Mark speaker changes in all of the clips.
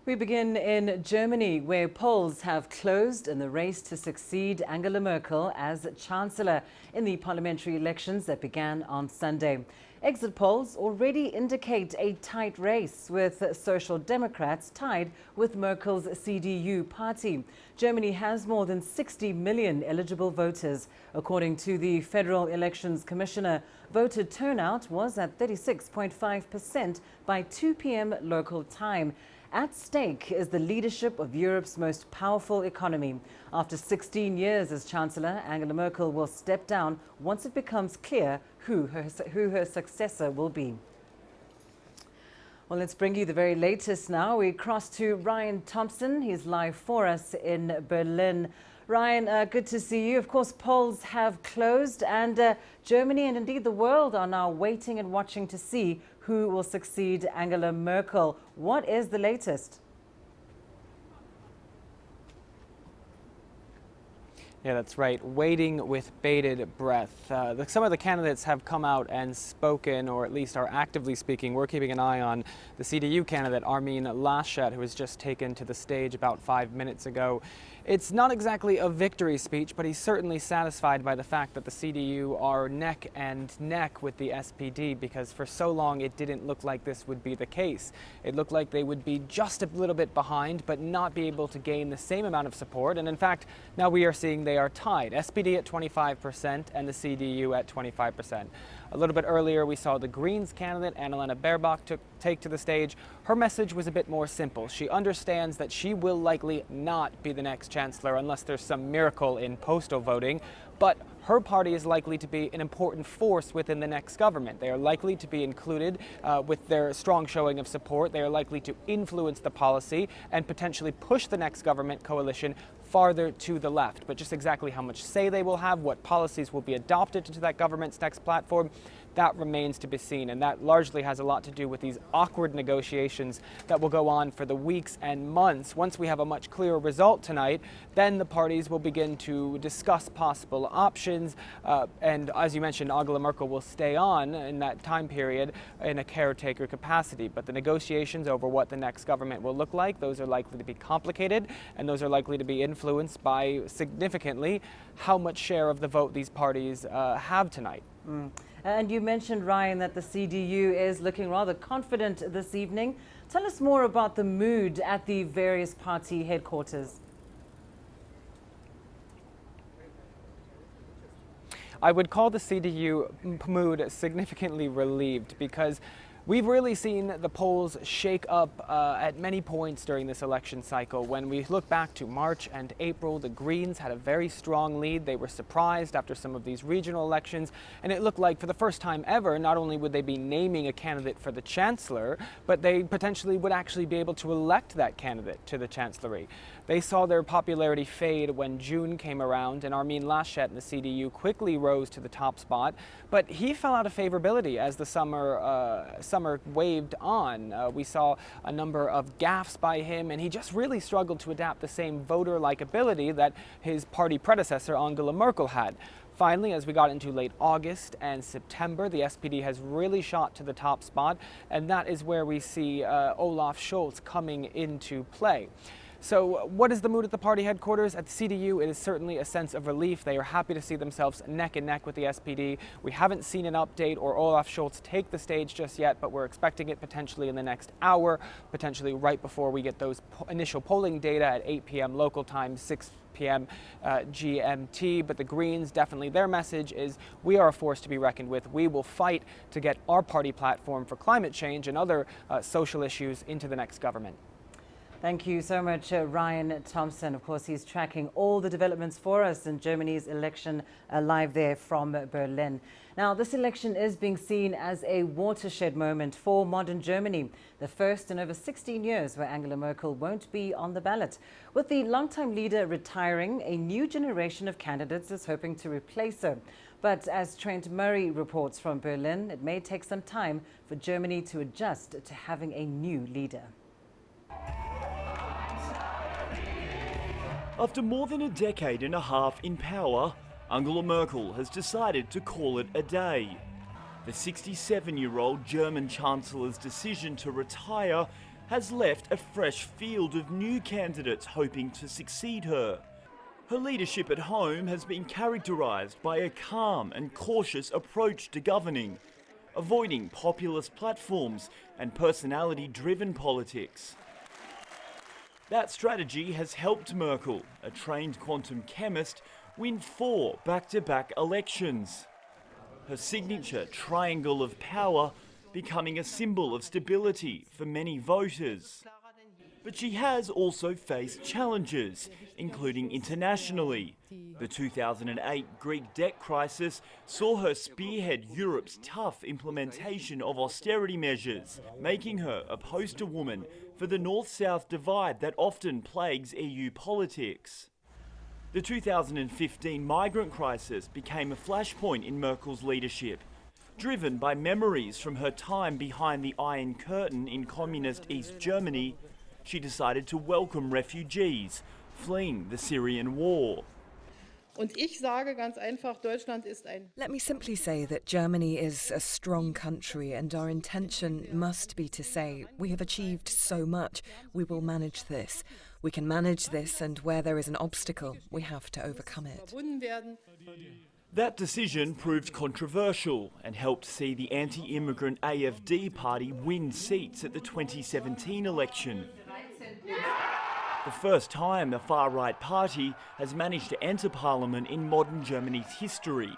Speaker 1: We begin in Germany, where polls have closed in the race to succeed Angela Merkel as Chancellor in the parliamentary elections that began on Sunday. Exit polls already indicate a tight race, with Social Democrats tied with Merkel's CDU party. Germany has more than 60 million eligible voters. According to the Federal Elections Commissioner, voter turnout was at 36.5% by 2 p.m. local time. At stake is the leadership of Europe's most powerful economy. After 16 years as Chancellor, Angela Merkel will step down once it becomes clear who her successor will be. Well, let's bring you the very latest now. We cross to Ryan Thompson. He's live for us in Berlin. Ryan, good to see you. Of course, polls have closed and Germany and indeed the world are now waiting and watching to see who will succeed Angela Merkel. What is the latest?
Speaker 2: Yeah, that's right. Waiting with bated breath. Some of the candidates have come out and spoken, or at least are actively speaking. We're keeping an eye on the CDU candidate, Armin Laschet, who was just taken to the stage about 5 minutes ago. It's not exactly a victory speech, but he's certainly satisfied by the fact that the CDU are neck and neck with the SPD, because for so long it didn't look like this would be the case. It looked like they would be just a little bit behind, but not be able to gain the same amount of support. And in fact, now we are seeing they are tied. SPD at 25% and the CDU at 25%. A little bit earlier, we saw the Greens candidate, Annalena Baerbock, take to the stage. Her message was a bit more simple. She understands that she will likely not be the next chancellor unless there's some miracle in postal voting, but her party is likely to be an important force within the next government. They are likely to be included with their strong showing of support. They are likely to influence the policy and potentially push the next government coalition farther to the left. But just exactly how much say they will have, what policies will be adopted into that government's next platform, that remains to be seen. And that largely has a lot to do with these awkward negotiations that will go on for the weeks and months. Once we have a much clearer result tonight, then the parties will begin to discuss possible options. And as you mentioned, Angela Merkel will stay on in that time period in a caretaker capacity. But the negotiations over what the next government will look like, those are likely to be complicated, and those are likely to be influenced by significantly how much share of the vote these parties have tonight.
Speaker 1: And you mentioned, Ryan, that the CDU is looking rather confident this evening. Tell us more about the mood at the various party headquarters.
Speaker 2: I would call the CDU mood significantly relieved, because we've really seen the polls shake up at many points during this election cycle. When we look back to March and April, the Greens had a very strong lead. They were surprised after some of these regional elections, and it looked like for the first time ever, not only would they be naming a candidate for the Chancellor, but they potentially would actually be able to elect that candidate to the Chancellery. They saw their popularity fade when June came around, and Armin Laschet and the CDU quickly rose to the top spot, but he fell out of favorability as the summer waved on. We saw a number of gaffes by him, and he just really struggled to adapt the same voter likability that his party predecessor Angela Merkel had. Finally, as we got into late August and September, the SPD has really shot to the top spot, and that is where we see Olaf Scholz coming into play. So what is the mood at the party headquarters? At the CDU, it is certainly a sense of relief. They are happy to see themselves neck and neck with the SPD. We haven't seen an update or Olaf Scholz take the stage just yet, but we're expecting it potentially in the next hour, potentially right before we get those initial polling data at 8 p.m. local time, 6 p.m. GMT. But the Greens, definitely their message is, we are a force to be reckoned with. We will fight to get our party platform for climate change and other social issues into the next government.
Speaker 1: Thank you so much, Ryan Thompson. Of course, he's tracking all the developments for us in Germany's election live there from Berlin. Now, this election is being seen as a watershed moment for modern Germany, the first in over 16 years where Angela Merkel won't be on the ballot. With the longtime leader retiring, a new generation of candidates is hoping to replace her. But as Trent Murray reports from Berlin, it may take some time for Germany to adjust to having a new leader.
Speaker 3: After more than a decade and a half in power, Angela Merkel has decided to call it a day. The 67-year-old German Chancellor's decision to retire has left a fresh field of new candidates hoping to succeed her. Her leadership at home has been characterised by a calm and cautious approach to governing, avoiding populist platforms and personality-driven politics. That strategy has helped Merkel, a trained quantum chemist, win 4 back-to-back elections. Her signature triangle of power becoming a symbol of stability for many voters. But she has also faced challenges, including internationally. The 2008 Greek debt crisis saw her spearhead Europe's tough implementation of austerity measures, making her a poster woman for the north-south divide that often plagues EU politics. The 2015 migrant crisis became a flashpoint in Merkel's leadership, driven by memories from her time behind the Iron Curtain in communist East Germany. She decided to welcome refugees fleeing the Syrian war.
Speaker 4: Und ich sage ganz einfach, Deutschland ist ein...
Speaker 5: Let me simply say that Germany is a strong country, and our intention must be to say, we have achieved so much, we will manage this. We can manage this, and where there is an obstacle, we have to overcome it.
Speaker 3: That decision proved controversial and helped see the anti-immigrant AfD party win seats at the 2017 election. The first time a far-right party has managed to enter parliament in modern Germany's history.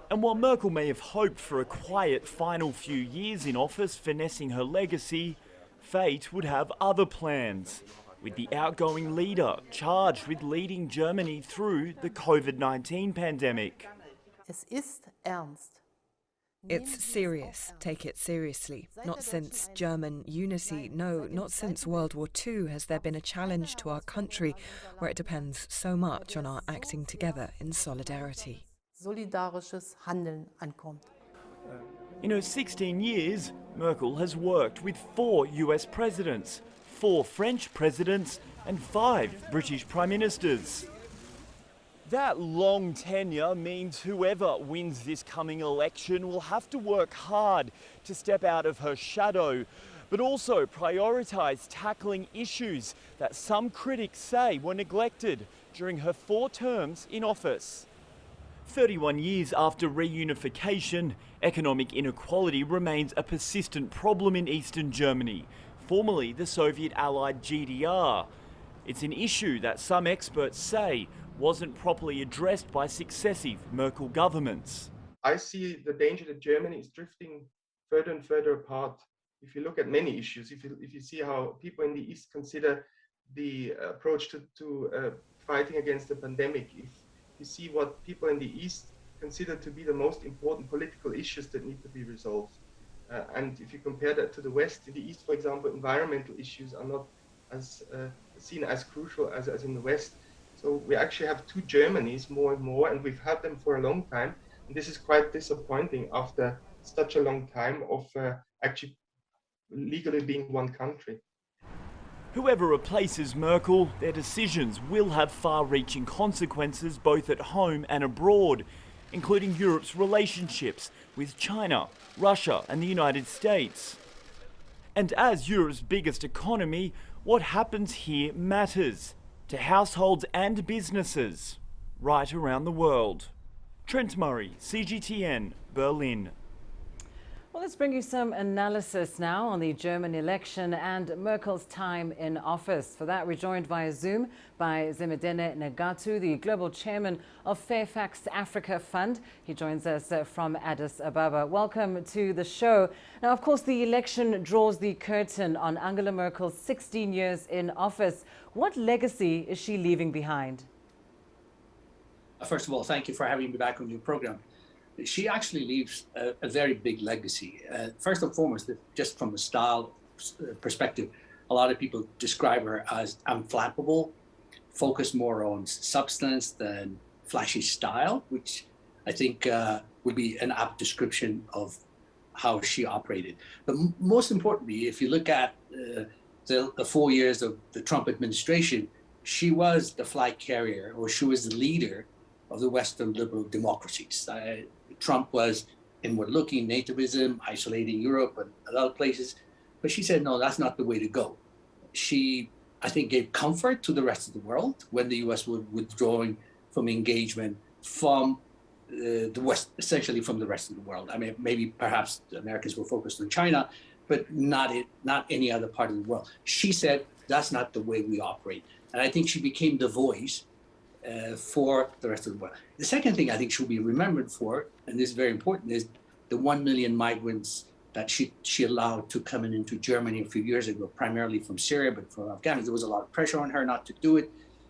Speaker 3: And while Merkel may have hoped for a quiet final few years in office, finessing her legacy, fate would have other plans, with the outgoing leader charged with leading Germany through the COVID-19 pandemic.
Speaker 4: Es ist ernst.
Speaker 5: It's serious. Take it seriously. Not since German unity, no, not since World War II has there been a challenge to our country where it depends so much on our acting together in solidarity.
Speaker 4: Solidarisches Handeln ankommt.
Speaker 3: In her 16 years, Merkel has worked with 4 US presidents, 4 French presidents and 5 British prime ministers. That long tenure means whoever wins this coming election will have to work hard to step out of her shadow, but also prioritise tackling issues that some critics say were neglected during her 4 terms in office. 31 years after reunification, economic inequality remains a persistent problem in eastern Germany, formerly the Soviet-allied GDR. It's an issue that some experts say wasn't properly addressed by successive Merkel governments.
Speaker 6: I see the danger that Germany is drifting further and further apart. If you look at many issues, if you see how people in the East consider the approach to fighting against the pandemic, if you see what people in the East consider to be the most important political issues that need to be resolved. And if you compare that to the West, in the East, for example, environmental issues are not as seen as crucial as in the West. So we actually have 2 Germanys more and more, and we've had them for a long time. And this is quite disappointing after such a long time of actually legally being one country.
Speaker 3: Whoever replaces Merkel, their decisions will have far-reaching consequences both at home and abroad, including Europe's relationships with China, Russia and the United States. And as Europe's biggest economy, what happens here matters to households and businesses right around the world. Trent Murray, CGTN, Berlin.
Speaker 1: Well, let's bring you some analysis now on the German election and Merkel's time in office. For that, we're joined via Zoom by Zemedeneh Negatu, the global chairman of Fairfax Africa Fund. He joins us from Addis Ababa. Welcome to the show. Now, of course, the election draws the curtain on Angela Merkel's 16 years in office. What legacy is she leaving behind?
Speaker 7: First of all, thank you for having me back on your program. She actually leaves a very big legacy. First and foremost, just from a style perspective, a lot of people describe her as unflappable, focused more on substance than flashy style, which I think would be an apt description of how she operated. But most importantly, if you look at the 4 years of the Trump administration, she was the flag carrier, or she was the leader of the Western liberal democracies. Trump was inward-looking, nativism, isolating Europe and other places. But she said, no, that's not the way to go. She, I think, gave comfort to the rest of the world when the US was withdrawing from engagement from the West, essentially from the rest of the world. I mean, maybe perhaps the Americans were focused on China, but not any other part of the world. She said, that's not the way we operate. And I think she became the voice for the rest of the world. The second thing I think she'll be remembered for, and this is very important, is the 1 million migrants that she allowed to come into Germany a few years ago, primarily from Syria, but from Afghanistan. There was a lot of pressure on her not to do it,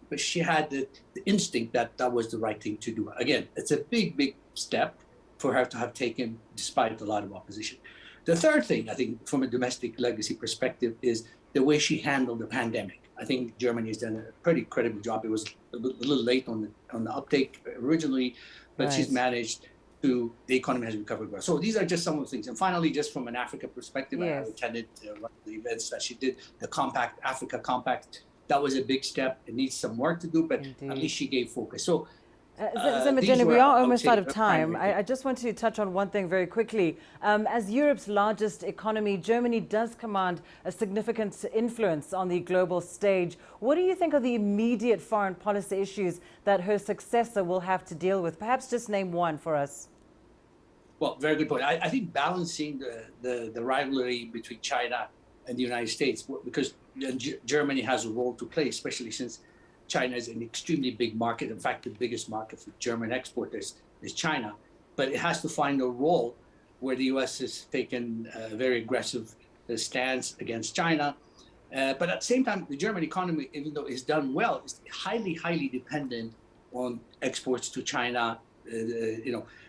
Speaker 7: but she had the instinct that that was the right thing to do. Again, it's a big, big step for her to have taken, despite a lot of opposition. The third thing, I think, from a domestic legacy perspective, is the way she handled the pandemic. I think Germany has done a pretty credible job. It was a little late on the uptake originally, but
Speaker 1: Right.
Speaker 7: she's managed to, the economy has recovered well. So these are just some of the things. And finally, just from an Africa perspective,
Speaker 1: Yes.
Speaker 7: I attended one of the events that she did, the Compact, Africa Compact. That was a big step. It needs some work to do, but
Speaker 1: Indeed.
Speaker 7: at least she gave focus. So
Speaker 1: Zemedeneh,
Speaker 7: these
Speaker 1: we
Speaker 7: were,
Speaker 1: are
Speaker 7: I would
Speaker 1: almost
Speaker 7: say,
Speaker 1: out of
Speaker 7: the
Speaker 1: time.
Speaker 7: primary
Speaker 1: I just want to touch on one thing very quickly. As Europe's largest economy, Germany does command a significant influence on the global stage. What do you think are the immediate foreign policy issues that her successor will have to deal with? Perhaps just name one for us.
Speaker 7: Well, very good point. I think balancing the rivalry between China and the United States, because Germany has a role to play, especially since China is an extremely big market. In fact, the biggest market for German exporters is China. But it has to find a role where the US has taken a very aggressive stance against China. But at the same time, the German economy, even though it's done well, is highly, highly dependent on exports to China.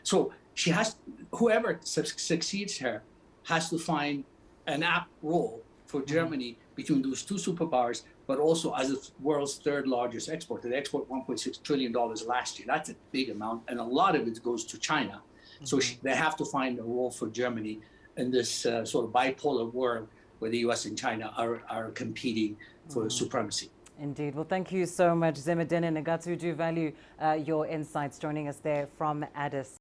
Speaker 7: So she has, whoever succeeds her has to find an apt role for Germany between those two superpowers, but also as the world's third largest exporter. They export $1.6 trillion last year. That's a big amount, and a lot of it goes to China. So they have to find a role for Germany in this sort of bipolar world where the US and China are competing for supremacy.
Speaker 1: Indeed. Well, thank you so much, Zemedeneh Negatu. Do value your insights joining us there from Addis.